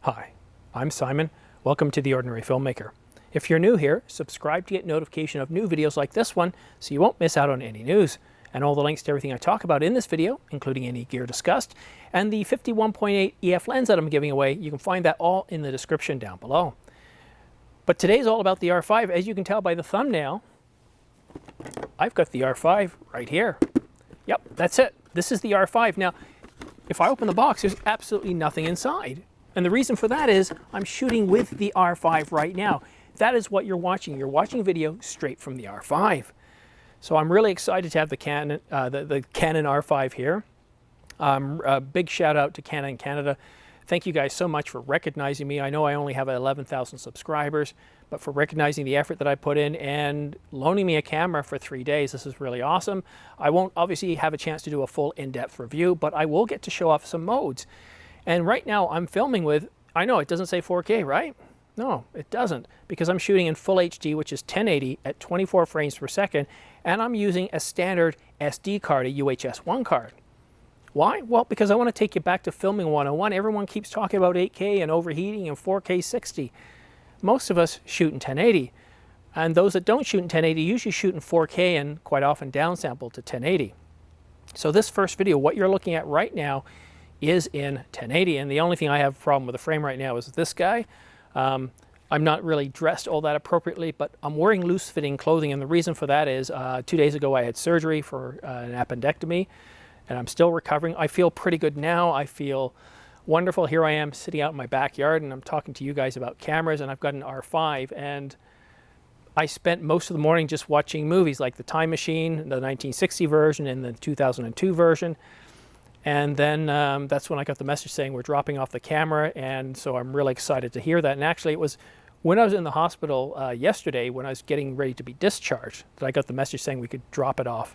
Hi, I'm Simon. Welcome to The Ordinary Filmmaker. If you're new here, subscribe to get notification of new videos like this one so you won't miss out on any news. And all the links to everything I talk about in this video, including any gear discussed, and the 51.8 EF lens that I'm giving away, you can find that all in the description down below. But today's all about the R5. As you can tell by the thumbnail, I've got the R5 right here. Yep, that's it. This is the R5. Now, if I open the box, there's absolutely nothing inside. And the reason for that is I'm shooting with the R5 right now. That is what you're watching. You're watching video straight from the R5. So I'm really excited to have the Canon R5 here. A big shout out to Canon Canada. Thank you guys so much for recognizing me. I know I only have 11,000 subscribers, but for recognizing the effort that I put in and loaning me a camera for 3 days. This is really awesome. I won't obviously have a chance to do a full in-depth review, but I will get to show off some modes. And right now I'm filming with, I know it doesn't say 4K, right? No, it doesn't, because I'm shooting in full HD, which is 1080 at 24 frames per second, and I'm using a standard SD card, a UHS 1 card. Why? Well, because I want to take you back to filming 101. Everyone keeps talking about 8K and overheating and 4K 60. Most of us shoot in 1080, and those that don't shoot in 1080 usually shoot in 4K and quite often downsample to 1080. So this first video, what you're looking at right now, is in 1080, and the only thing I have a problem with the frame right now is this guy. I'm not really dressed all that appropriately, but I'm wearing loose-fitting clothing, and the reason for that is 2 days ago I had surgery for an appendectomy, and I'm still recovering. I feel pretty good now. I feel wonderful. Here I am sitting out in my backyard, and I'm talking to you guys about cameras, and I've got an R5, and I spent most of the morning just watching movies like The Time Machine, the 1960 version and the 2002 version. And then that's when I got the message saying we're dropping off the camera, and so I'm really excited to hear that. And actually it was when I was in the hospital yesterday, when I was getting ready to be discharged, that I got the message saying we could drop it off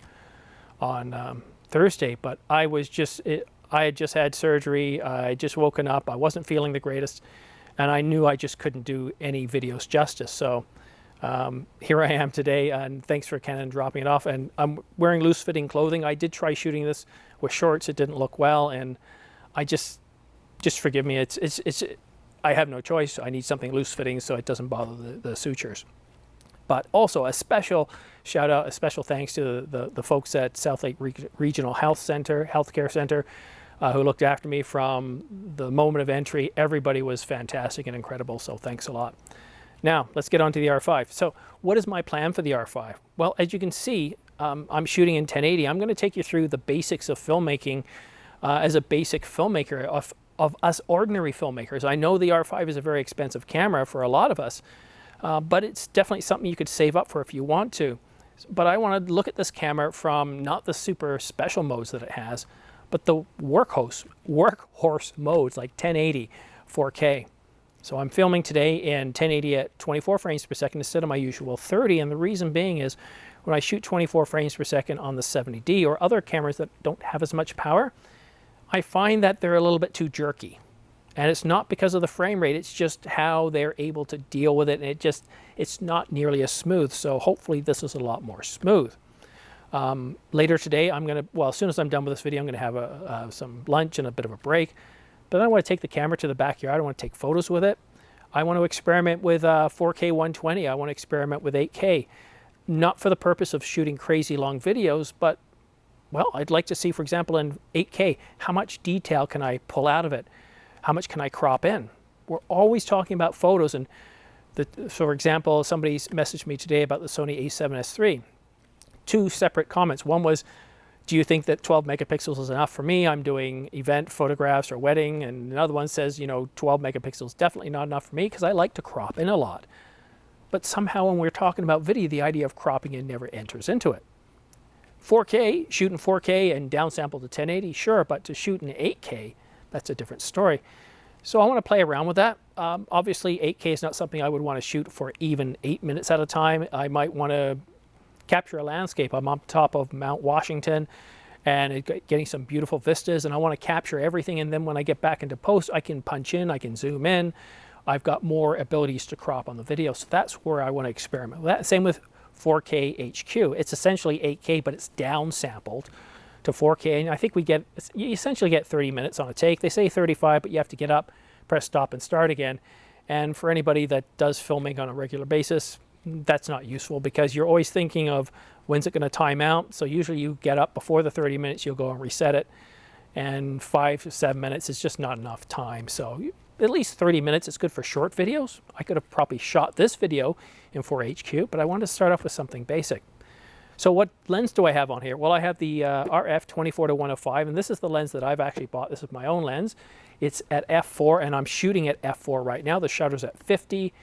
on Thursday. But I had just had surgery, I had just woken up, I wasn't feeling the greatest, and I knew I just couldn't do any videos justice. So here I am today, and thanks for Canon dropping it off. And I'm wearing loose-fitting clothing. I did try shooting this with shorts. It didn't look well, and I just forgive me. I have no choice. I need something loose-fitting so it doesn't bother the sutures. But also a special shout out, a special thanks to the folks at South Lake Regional Healthcare Center, who looked after me from the moment of entry. Everybody was fantastic and incredible, so thanks a lot. Now, let's get on to the R5. So what is my plan for the R5? Well, as you can see, I'm shooting in 1080. I'm going to take you through the basics of filmmaking as a basic filmmaker, of us ordinary filmmakers. I know the R5 is a very expensive camera for a lot of us, but it's definitely something you could save up for if you want to. But I want to look at this camera from not the super special modes that it has, but the workhorse modes like 1080, 4K. So I'm filming today in 1080 at 24 frames per second instead of my usual 30, and the reason being is when I shoot 24 frames per second on the 70D or other cameras that don't have as much power, I find that they're a little bit too jerky. And it's not because of the frame rate, it's just how they're able to deal with it, and it's not nearly as smooth. So hopefully this is a lot more smooth. Later today, as soon as I'm done with this video, I'm going to have some lunch and a bit of a break. But I want to take the camera to the backyard. I want to take photos with it. I want to experiment with 4K 120. I want to experiment with 8K. Not for the purpose of shooting crazy long videos, but, well, I'd like to see, for example, in 8K, how much detail can I pull out of it? How much can I crop in? We're always talking about photos. And so, for example, somebody messaged me today about the Sony a7S III. Two separate comments. One was, do you think that 12 megapixels is enough for me? I'm doing event photographs or wedding. And another one says, 12 megapixels definitely not enough for me because I like to crop in a lot. But somehow when we're talking about video, the idea of cropping in never enters into it. 4K, shooting 4K and downsample to 1080, sure, but to shoot in 8K, that's a different story. So I want to play around with that. Obviously, 8K is not something I would want to shoot for even 8 minutes at a time. I might want to capture a landscape. I'm on top of Mount Washington and getting some beautiful vistas, and I want to capture everything, and then when I get back into post, I can punch in, I can zoom in. I've got more abilities to crop on the video, so that's where I want to experiment with that. Same with 4K HQ. It's essentially 8K, but it's downsampled to 4K, and I think you essentially get 30 minutes on a take. They say 35, but you have to get up, press stop and start again. And for anybody that does filming on a regular basis, that's not useful because you're always thinking of when's it going to time out. So usually you get up before the 30 minutes, you'll go and reset it. And 5 to 7 minutes is just not enough time. So at least 30 minutes is good for short videos. I could have probably shot this video in 4HQ, but I wanted to start off with something basic. So what lens do I have on here? Well, I have the RF 24-105, and this is the lens that I've actually bought. This is my own lens. It's at f4, and I'm shooting at f4 right now. The shutter's at 50.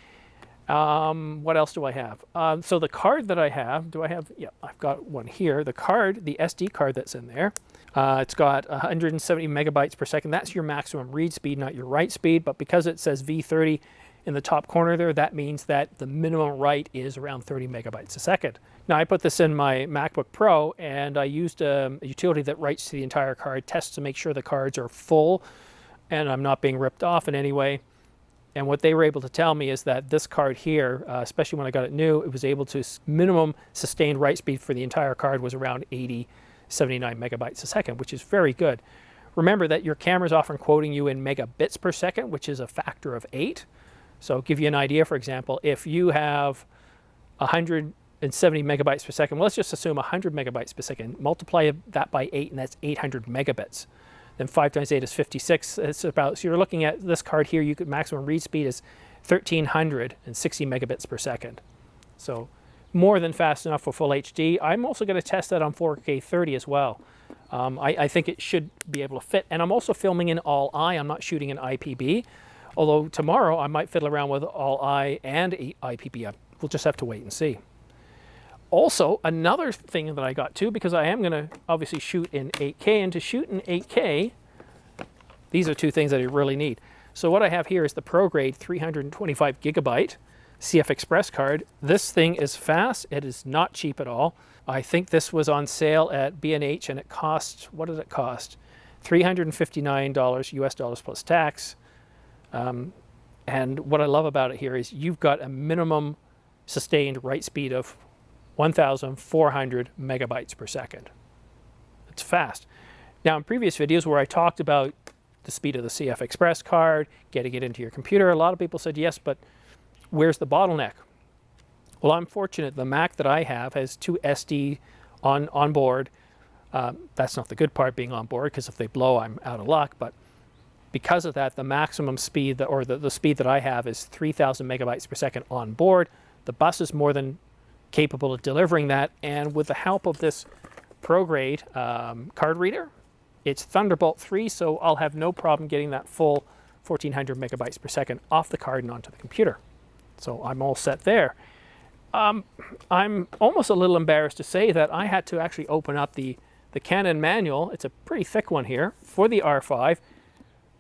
What else do I have? So the card that I have, yeah, I've got one here. The card, the SD card that's in there, it's got 170 megabytes per second. That's your maximum read speed, not your write speed, but because it says V30 in the top corner there, that means that the minimum write is around 30 megabytes a second. Now I put this in my MacBook Pro, and I used a utility that writes to the entire card, tests to make sure the cards are full and I'm not being ripped off in any way. And what they were able to tell me is that this card here, especially when I got it new, it was able to minimum sustained write speed for the entire card was around 79 megabytes a second, which is very good. Remember that your camera is often quoting you in megabits per second, which is a factor of 8. So give you an idea, for example, if you have 170 megabytes per second, well, let's just assume 100 megabytes per second, multiply that by 8, and that's 800 megabits. Then 5 times 8 is 56. It's about, so you're looking at this card here, you could maximum read speed is 1360 megabits per second. So more than fast enough for full HD. I'm also going to test that on 4K 30 as well. I think it should be able to fit. And I'm also filming in all I. I'm not shooting in IPB. Although tomorrow I might fiddle around with all I and IPB. We'll just have to wait and see. Also, another thing that I got too, because I am going to obviously shoot in 8K, and to shoot in 8K, these are two things that I really need. So what I have here is the ProGrade 325 gigabyte CF Express card. This thing is fast. It is not cheap at all. I think this was on sale at B&H, and it cost, what did it cost? $359 US dollars plus tax. And what I love about it here is you've got a minimum sustained write speed of 1,400 megabytes per second. It's fast. Now, in previous videos where I talked about the speed of the CF Express card, getting it into your computer, a lot of people said, yes, but where's the bottleneck? Well, I'm fortunate. The Mac that I have has 2 SD on board. That's not the good part, being on board, because if they blow, I'm out of luck. But because of that, the maximum speed, or the speed that I have is 3,000 megabytes per second on board. The bus is more than capable of delivering that, and with the help of this ProGrade card reader, it's Thunderbolt 3, so I'll have no problem getting that full 1,400 megabytes per second off the card and onto the computer. So I'm all set there. I'm almost a little embarrassed to say that I had to actually open up the Canon manual. It's a pretty thick one here for the R5,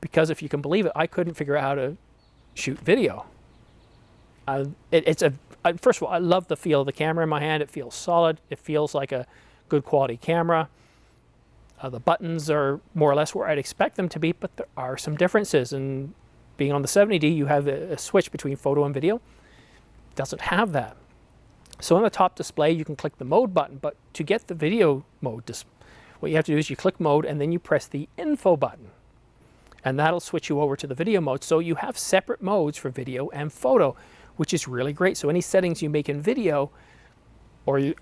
because if you can believe it, I couldn't figure out how to shoot video. First of all, I love the feel of the camera in my hand. It feels solid. It feels like a good quality camera. The buttons are more or less where I'd expect them to be, but there are some differences. And being on the 70D, you have a switch between photo and video. It doesn't have that. So on the top display, you can click the mode button, but to get the video mode, what you have to do is you click mode and then you press the info button. And that'll switch you over to the video mode. So you have separate modes for video and photo, which is really great. So any settings you make in video, or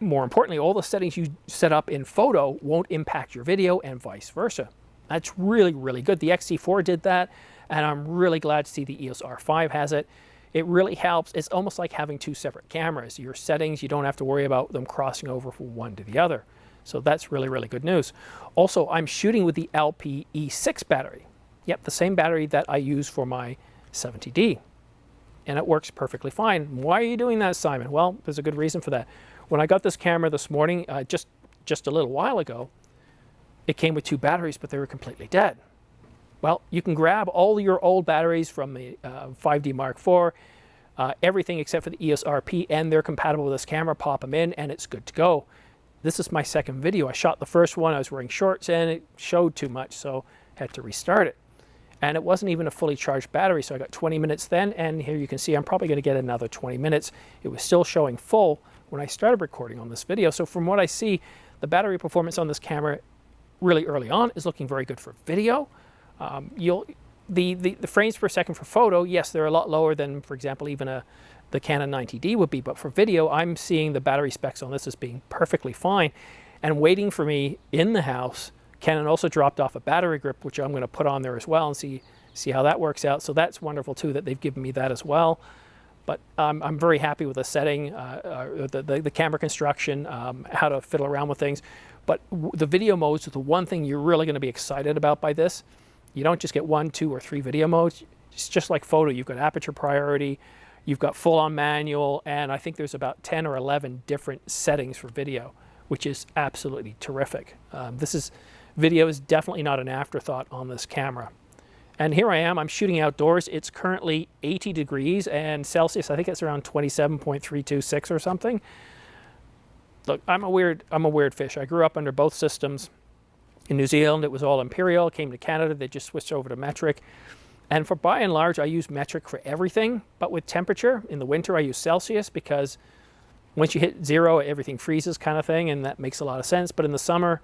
more importantly, all the settings you set up in photo won't impact your video, and vice versa. That's really, really good. The XT4 did that, and I'm really glad to see the EOS R5 has it. It really helps. It's almost like having 2 separate cameras. Your settings, you don't have to worry about them crossing over from one to the other. So that's really, really good news. Also, I'm shooting with the LPE6 battery. Yep, the same battery that I use for my 70D. And it works perfectly fine. Why are you doing that, Simon? Well, there's a good reason for that. When I got this camera this morning, just a little while ago, it came with 2 batteries, but they were completely dead. Well, you can grab all your old batteries from the 5D Mark IV, everything except for the EOS RP, and they're compatible with this camera, pop them in, and it's good to go. This is my second video. I shot the first one, I was wearing shorts, and it showed too much, so I had to restart it. And it wasn't even a fully charged battery, so I got 20 minutes then, and here you can see I'm probably going to get another 20 minutes. It was still showing full when I started recording on this video. So from what I see, the battery performance on this camera really early on is looking very good for video. the frames per second for photo, yes, they're a lot lower than, for example, even the Canon 90D would be. But for video, I'm seeing the battery specs on this as being perfectly fine. And waiting for me in the house, Canon also dropped off a battery grip, which I'm going to put on there as well and see how that works out. So that's wonderful too, that they've given me that as well. But I'm very happy with the setting, the camera construction, how to fiddle around with things. But the video modes are the one thing you're really going to be excited about by this. You don't just get 1, 2, or 3 video modes. It's just like photo. You've got aperture priority, you've got full-on manual, and I think there's about 10 or 11 different settings for video, which is absolutely terrific. Video is definitely not an afterthought on this camera. And here I am, I'm shooting outdoors. It's currently 80 degrees and Celsius, I think it's around 27.326 or something. Look, I'm a weird fish. I grew up under both systems. In New Zealand, it was all imperial. Came to Canada, they just switched over to metric. And for by and large, I use metric for everything. But with temperature, in the winter, I use Celsius because once you hit 0, everything freezes kind of thing, and that makes a lot of sense. But in the summer,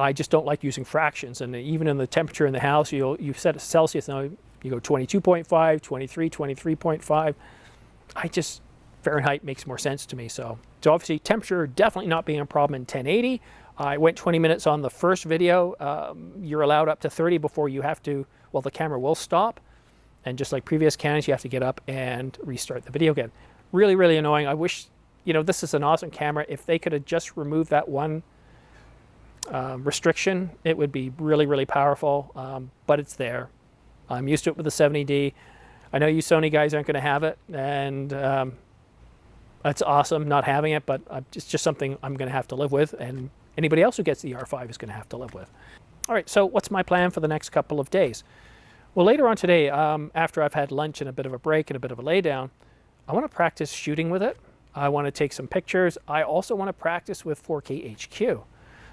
I just don't like using fractions. And even in the temperature in the house, you set a Celsius, now you go 22.5, 23, 23.5. Fahrenheit makes more sense to me. So obviously temperature definitely not being a problem in 1080. I went 20 minutes on the first video. You're allowed up to 30 before you have to, well, the camera will stop. And just like previous Canons, you have to get up and restart the video again. Really, really annoying. I wish, this is an awesome camera. If they could have just removed that one restriction, it would be really, really powerful, but it's there. I'm used to it with the 70D. I know you Sony guys aren't going to have it, and it's awesome not having it, but it's just something I'm going to have to live with, and anybody else who gets the R5 is going to have to live with. All right, so what's my plan for the next couple of days? Well, later on today, after I've had lunch and a bit of a break and a bit of a lay down, I want to practice shooting with it. I want to take some pictures. I also want to practice with 4K HQ.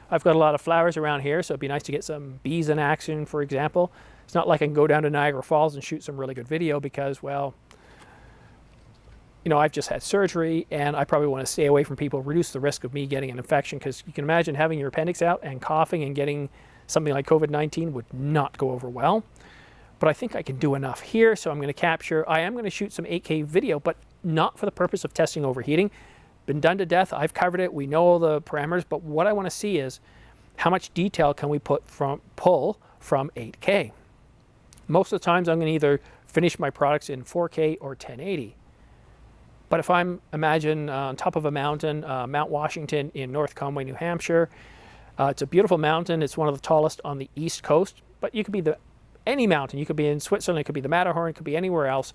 I've got a lot of flowers around here, so it'd be nice to get some bees in action, for example. It's not like I can go down to Niagara Falls and shoot some really good video because, well, I've just had surgery and I probably want to stay away from people, reduce the risk of me getting an infection, because you can imagine having your appendix out and coughing and getting something like COVID-19 would not go over well. But I think I can do enough here, so I'm going to capture. I am going to shoot some 8K video, but not for the purpose of testing overheating. Been done to death. I've covered it. We know all the parameters, but what I want to see is how much detail can we pull from 8K. Most of the times I'm going to either finish my products in 4K or 1080. But if I'm, imagine on top of a mountain, Mount Washington in North Conway, New Hampshire. It's a beautiful mountain. It's one of the tallest on the East Coast, but you could be any mountain. You could be in Switzerland, it could be the Matterhorn, it could be anywhere else.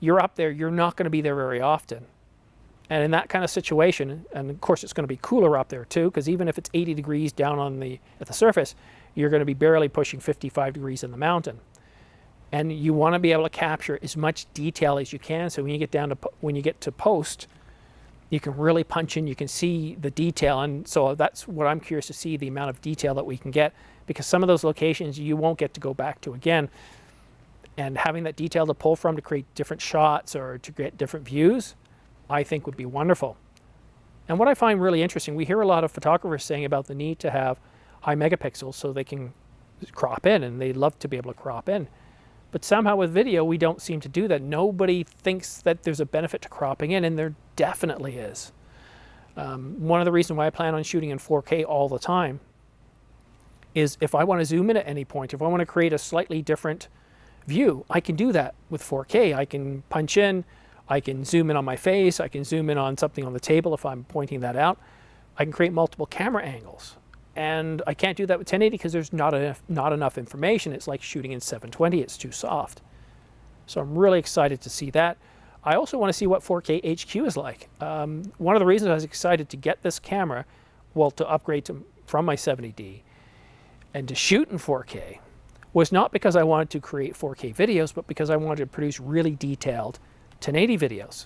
You're up there, you're not going to be there very often. And in that kind of situation, and of course it's going to be cooler up there too, because even if it's 80 degrees down at the surface, you're going to be barely pushing 55 degrees in the mountain. And you want to be able to capture as much detail as you can, so when you get to post, you can really punch in, you can see the detail. And so that's what I'm curious to see, the amount of detail that we can get, because some of those locations you won't get to go back to again. And having that detail to pull from to create different shots or to get different views, I think would be wonderful. And what I find really interesting, we hear a lot of photographers saying about the need to have high megapixels so they can crop in, and they love to be able to crop in. But somehow with video, we don't seem to do that. Nobody thinks that there's a benefit to cropping in, and there definitely is. One of the reasons why I plan on shooting in 4K all the time is if I want to zoom in at any point, if I want to create a slightly different view, I can do that with 4K. I can punch in, I can zoom in on my face, I can zoom in on something on the table if I'm pointing that out. I can create multiple camera angles. And I can't do that with 1080 because there's not enough information. It's like shooting in 720, it's too soft. So I'm really excited to see that. I also want to see what 4K HQ is like. One of the reasons I was excited to get this camera, well, to upgrade from my 70D and to shoot in 4K, was not because I wanted to create 4K videos, but because I wanted to produce really detailed 1080 videos.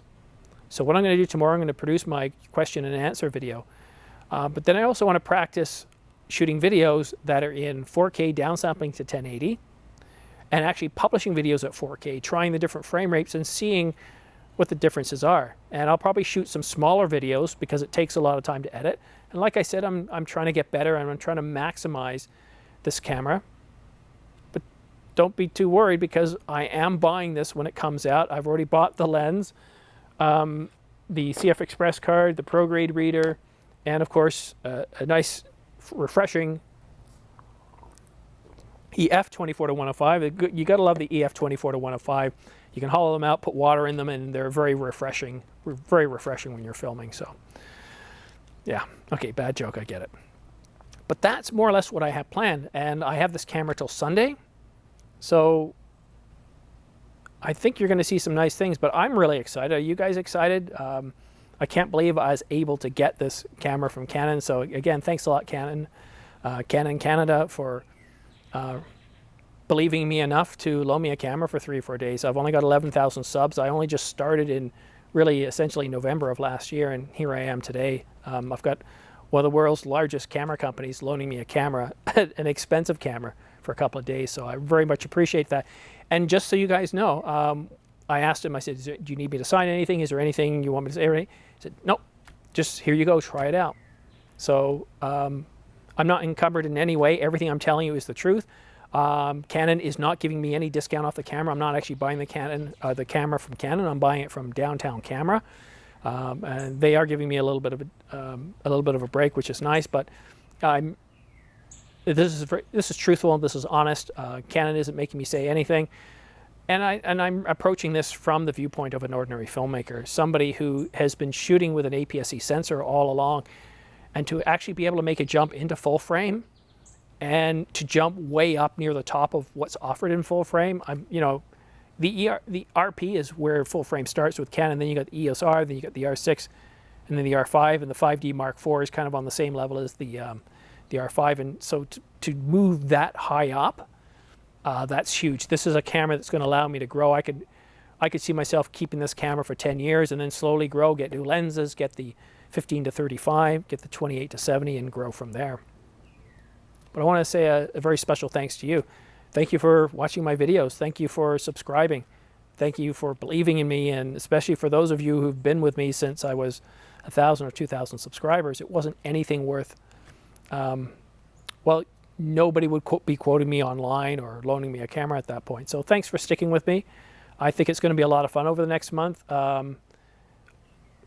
So what I'm going to do tomorrow, I'm going to produce my question and answer video. But then I also want to practice shooting videos that are in 4K downsampling to 1080 and actually publishing videos at 4K, trying the different frame rates and seeing what the differences are. And I'll probably shoot some smaller videos because it takes a lot of time to edit. And like I said, I'm trying to get better and I'm trying to maximize this camera. But don't be too worried, because I am buying this when it comes out. I've already bought the lens, the CF Express card, the ProGrade reader, and of course a nice refreshing EF 24-105. You got to love the EF 24-105. You can hollow them out, put water in them, and they're very refreshing when you're filming. So yeah, okay, bad joke, I get it. But that's more or less what I have planned, and I have this camera till Sunday, so I think you're going to see some nice things. But I'm really excited. Are you guys excited? I can't believe I was able to get this camera from Canon. So again, thanks a lot, Canon, Canon Canada, for believing me enough to loan me a camera for 3 or 4 days. I've only got 11,000 subs. I only just started in really essentially November of last year, and here I am today. I've got one of the world's largest camera companies loaning me a camera, an expensive camera, for a couple of days. So I very much appreciate that. And just so you guys know, I asked him, I said, do you need me to sign anything? Is there anything you want me to say? He said, nope, just here you go, try it out. So I'm not encumbered in any way. Everything I'm telling you is the truth. Canon is not giving me any discount off the camera. I'm not actually buying the camera from Canon. I'm buying it from Downtown Camera, and they are giving me a little bit of a break, which is nice. But this is truthful. This is honest. Canon isn't making me say anything, and I'm approaching this from the viewpoint of an ordinary filmmaker, somebody who has been shooting with an APS-C sensor all along, and to actually be able to make a jump into full frame, and to jump way up near the top of what's offered in full frame. The RP is where full frame starts with Canon. Then you got the EOS R, then you got the R6, and then the R5, and the 5D Mark IV is kind of on the same level as the R5. And so to move that high up, that's huge. This is a camera that's going to allow me to grow. I could see myself keeping this camera for 10 years and then slowly grow, get new lenses, get the 15-35, get the 28-70, and grow from there. But I want to say a very special thanks to you. Thank you for watching my videos. Thank you for subscribing. Thank you for believing in me, and especially for those of you who've been with me since I was 1,000 or 2,000 subscribers. It wasn't anything worth, well, nobody would be quoting me online or loaning me a camera at that point. So thanks for sticking with me. I think it's going to be a lot of fun over the next month.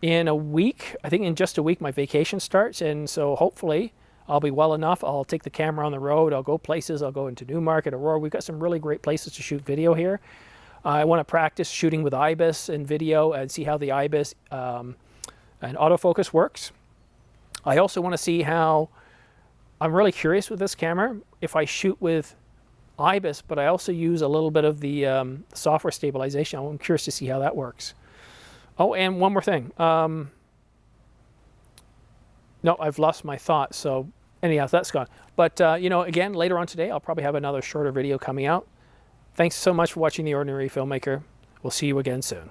In a week, I think in just a week, my vacation starts, and so hopefully I'll be well enough. I'll take the camera on the road. I'll go places. I'll go into Newmarket, Aurora. We've got some really great places to shoot video here. I want to practice shooting with IBIS and video and see how the IBIS and autofocus works. I also want to see how, I'm really curious with this camera, if I shoot with IBIS, but I also use a little bit of the software stabilization. I'm curious to see how that works. Oh, and one more thing. No, I've lost my thought. So anyhow, that's gone. But, again, later on today, I'll probably have another shorter video coming out. Thanks so much for watching The Ordinary Filmmaker. We'll see you again soon.